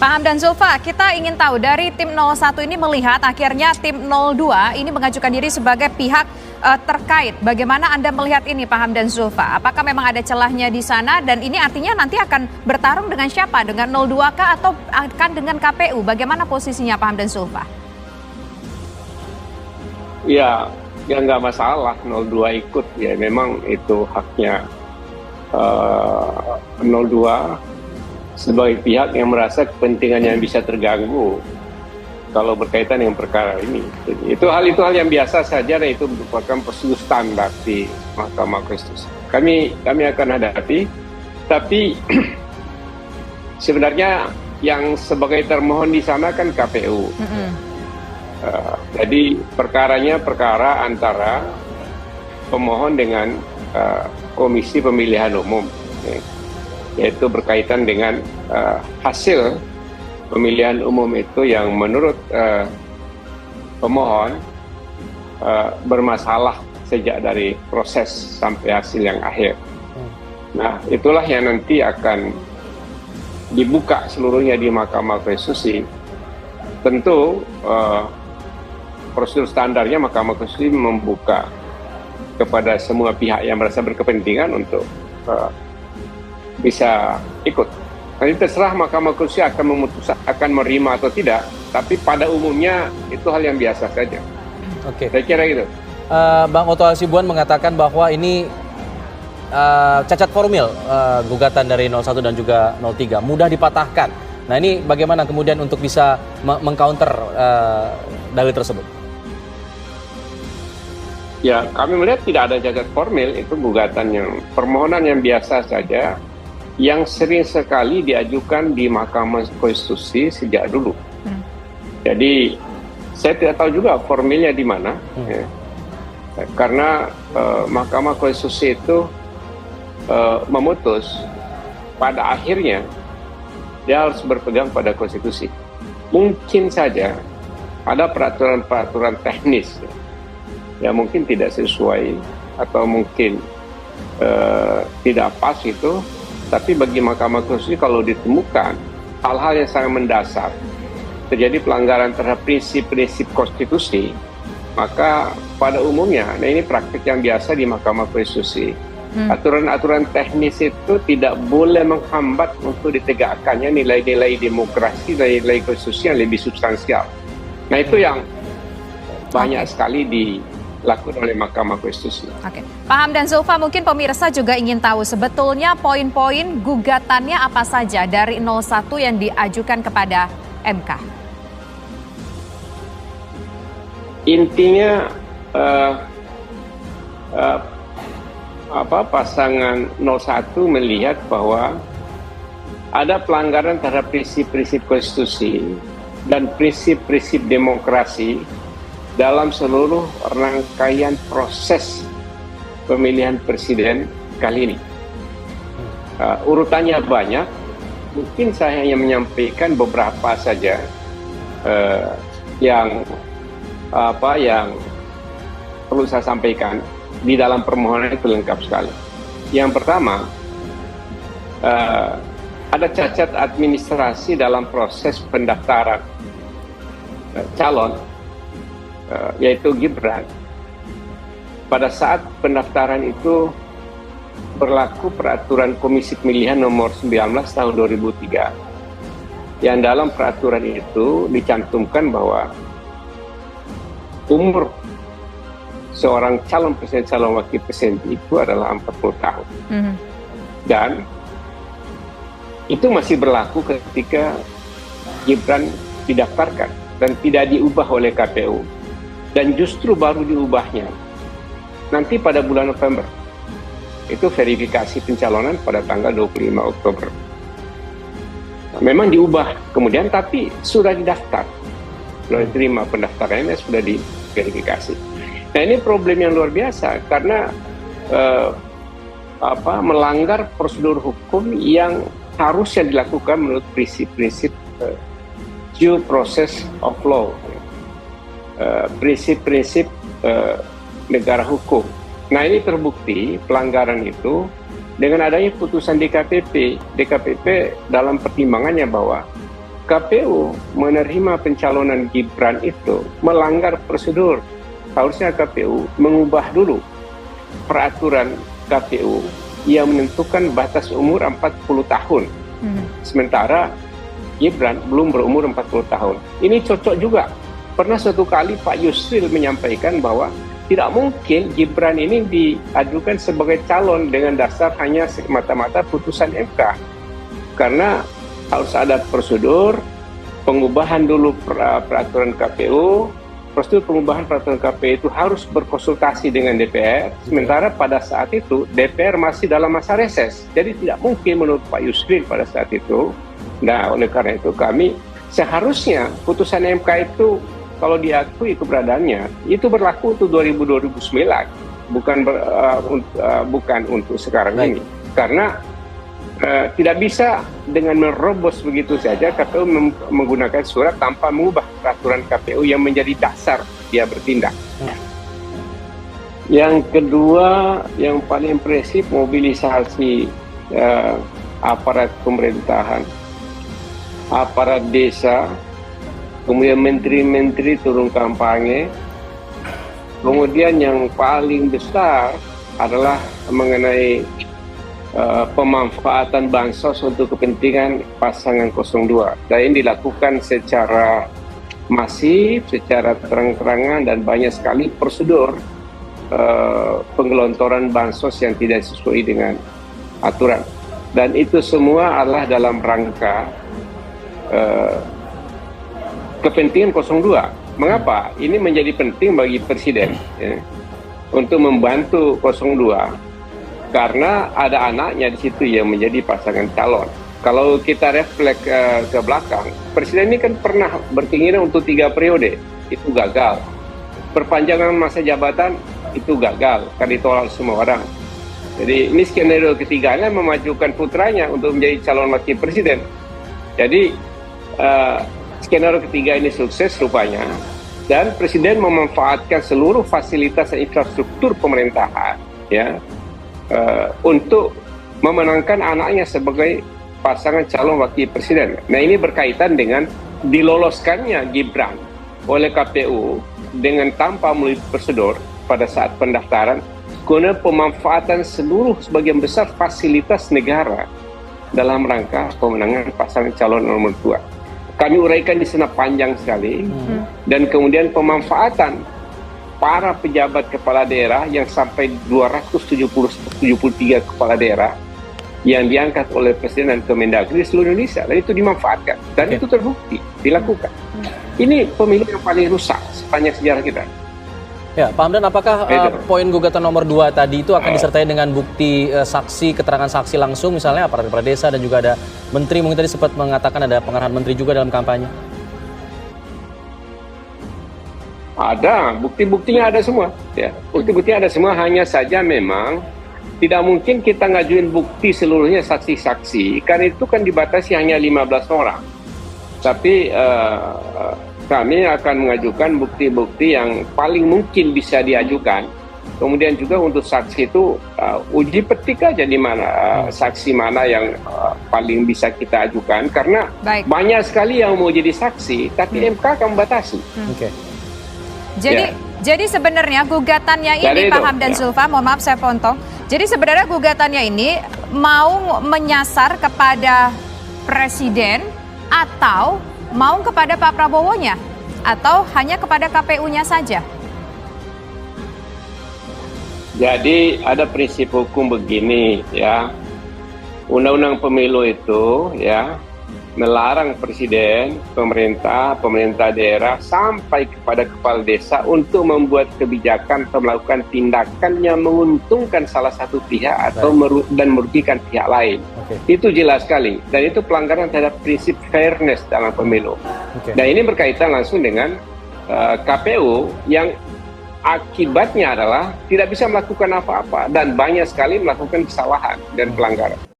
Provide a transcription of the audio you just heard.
Pak Hamdan Zulfa, kita ingin tahu dari tim 01 ini melihat akhirnya tim 02 ini mengajukan diri sebagai pihak terkait. Bagaimana Anda melihat ini Pak Hamdan Zulfa? Apakah memang ada celahnya di sana dan ini artinya nanti akan bertarung dengan siapa? Dengan 02 kah atau akan dengan KPU? Bagaimana posisinya Pak Hamdan Zulfa? Ya nggak masalah 02 ikut ya, memang itu haknya 02 sebagai pihak yang merasa kepentingannya bisa terganggu kalau berkaitan dengan perkara ini. Jadi, itu hal yang biasa saja dan itu merupakan prosedur standar di Mahkamah Konstitusi. Kami akan hadapi, tapi sebenarnya yang sebagai termohon di sana kan KPU. Jadi perkaranya perkara antara pemohon dengan Komisi Pemilihan Umum, yaitu berkaitan dengan hasil pemilihan umum itu yang menurut pemohon bermasalah sejak dari proses sampai hasil yang akhir. Nah, itulah yang nanti akan dibuka seluruhnya di Mahkamah Konstitusi. Tentu prosedur standarnya Mahkamah Konstitusi membuka kepada semua pihak yang merasa berkepentingan untuk bisa ikut. Nanti terserah Mahkamah Konstitusi akan memutuskan akan menerima atau tidak, tapi pada umumnya itu hal yang biasa saja. Oke. Saya kira gitu. Bang Otto Hasibuan mengatakan bahwa ini cacat formil gugatan dari 01 dan juga 03, mudah dipatahkan. Nah ini bagaimana kemudian untuk bisa mengcounter dalil tersebut? Ya, kami melihat tidak ada cacat formil, itu gugatan yang permohonan yang biasa saja, yang sering sekali diajukan di Mahkamah Konstitusi sejak dulu. Jadi saya tidak tahu juga formilnya di mana, ya. Karena Mahkamah Konstitusi itu memutus pada akhirnya dia harus berpegang pada konstitusi. Mungkin saja ada peraturan-peraturan teknis ya mungkin tidak sesuai atau mungkin tidak pas itu, tapi bagi Mahkamah Konstitusi kalau ditemukan hal-hal yang sangat mendasar, terjadi pelanggaran terhadap prinsip-prinsip konstitusi, maka pada umumnya, nah ini praktik yang biasa di Mahkamah Konstitusi, aturan-aturan teknis itu tidak boleh menghambat untuk ditegakkannya nilai-nilai demokrasi, nilai-nilai konstitusi yang lebih substansial. Nah itu yang banyak sekali dilakukan oleh Mahkamah Konstitusi. Oke, Pak Hamdan Zulfa, mungkin pemirsa juga ingin tahu sebetulnya poin-poin gugatannya apa saja dari 01 yang diajukan kepada MK. Intinya pasangan 01 melihat bahwa ada pelanggaran terhadap prinsip-prinsip konstitusi dan prinsip-prinsip demokrasi dalam seluruh rangkaian proses pemilihan presiden kali ini. Urutannya banyak, mungkin saya hanya menyampaikan beberapa saja yang perlu saya sampaikan. Di dalam permohonan itu lengkap sekali. Yang pertama, ada cacat administrasi dalam proses pendaftaran calon, yaitu Gibran. Pada saat pendaftaran itu berlaku peraturan Komisi Pemilihan nomor 19 tahun 2003, yang dalam peraturan itu dicantumkan bahwa umur seorang calon presiden, calon wakil presiden itu adalah 40 tahun. Dan itu masih berlaku ketika Gibran didaftarkan dan tidak diubah oleh KPU. Dan justru baru diubahnya nanti pada bulan November. Itu verifikasi pencalonan pada tanggal 25 Oktober. Memang diubah kemudian, tapi sudah didaftar. Sudah diterima pendaftarannya, sudah diverifikasi. Nah ini problem yang luar biasa karena melanggar prosedur hukum yang harusnya dilakukan menurut prinsip-prinsip due process of law, prinsip-prinsip negara hukum. Nah ini terbukti pelanggaran itu dengan adanya putusan DKPP. DKPP dalam pertimbangannya bahwa KPU menerima pencalonan Gibran itu melanggar prosedur. Harusnya KPU mengubah dulu peraturan KPU yang menentukan batas umur 40 tahun. Sementara Gibran belum berumur 40 tahun. Ini cocok juga. Pernah suatu kali Pak Yusril menyampaikan bahwa tidak mungkin Gibran ini diajukan sebagai calon dengan dasar hanya semata-mata putusan MK. Karena harus ada prosedur pengubahan dulu peraturan KPU. Prosedur pengubahan peraturan KPU itu harus berkonsultasi dengan DPR. Sementara pada saat itu DPR masih dalam masa reses. Jadi tidak mungkin menurut Pak Yusril pada saat itu. Nah, oleh karena itu kami seharusnya putusan MK itu kalau diakui keberadaannya itu berlaku untuk 2009, bukan untuk sekarang ini. Karena tidak bisa dengan menerobos begitu saja KPU menggunakan surat tanpa mengubah peraturan KPU yang menjadi dasar dia bertindak. Yang kedua, yang paling impresif mobilisasi aparat pemerintahan, aparat desa, kemudian menteri-menteri turun kampanye. Kemudian yang paling besar adalah mengenai pemanfaatan bansos untuk kepentingan pasangan 02. Dan ini dilakukan secara masif, secara terang-terangan, dan banyak sekali prosedur penggelontoran bansos yang tidak sesuai dengan aturan. Dan itu semua adalah dalam rangka kepentingan 02. Mengapa? Ini menjadi penting bagi Presiden ya, untuk membantu 02. Karena ada anaknya di situ yang menjadi pasangan calon. Kalau kita refleks ke belakang, Presiden ini kan pernah berkeinginan untuk 3 periode, itu gagal. Perpanjangan masa jabatan itu gagal, karena ditolak semua orang. Jadi ini skenario ketiganya memajukan putranya untuk menjadi calon wakil presiden. Jadi skenario ketiga ini sukses rupanya, dan Presiden memanfaatkan seluruh fasilitas dan infrastruktur pemerintahan, ya. Untuk memenangkan anaknya sebagai pasangan calon wakil presiden. Nah, ini berkaitan dengan diloloskannya Gibran oleh KPU dengan tanpa melalui prosedur pada saat pendaftaran, guna pemanfaatan sebagian besar fasilitas negara dalam rangka pemenangan pasangan calon nomor 2. Kami uraikan di sana panjang sekali, dan kemudian pemanfaatan para pejabat kepala daerah yang sampai 273 kepala daerah yang diangkat oleh Presiden dan Kemendagri di seluruh Indonesia, dan itu dimanfaatkan, dan itu terbukti dilakukan. Ini pemilu yang paling rusak sepanjang sejarah kita. Ya, Pak Hamdan, apakah poin gugatan nomor 2 tadi itu akan disertai dengan bukti saksi, keterangan saksi langsung, misalnya aparat kepala desa, dan juga ada menteri, mungkin tadi sempat mengatakan ada pengarahan menteri juga dalam kampanye? Ada, bukti-buktinya ada semua. Ya, bukti-buktinya ada semua, hanya saja memang tidak mungkin kita ngajuin bukti seluruhnya saksi-saksi, karena itu kan dibatasi hanya 15 orang. Tapi kami akan mengajukan bukti-bukti yang paling mungkin bisa diajukan. Kemudian juga untuk saksi itu uji petik aja di mana saksi mana yang paling bisa kita ajukan, karena banyak sekali yang mau jadi saksi, tapi MK akan membatasi. Jadi sebenarnya gugatannya ini, Pak Hamdan Zulfa, mohon maaf saya potong. Jadi sebenarnya gugatannya ini mau menyasar kepada Presiden atau mau kepada Pak Prabowo-nya, atau hanya kepada KPU-nya saja? Jadi ada prinsip hukum begini, ya. Undang-undang pemilu itu, ya, melarang presiden, pemerintah daerah sampai kepada kepala desa untuk membuat kebijakan atau melakukan tindakan yang menguntungkan salah satu pihak atau dan merugikan pihak lain. Itu jelas sekali, dan itu pelanggaran terhadap prinsip fairness dalam pemilu. Dan ini berkaitan langsung dengan KPU yang akibatnya adalah tidak bisa melakukan apa-apa dan banyak sekali melakukan kesalahan dan pelanggaran.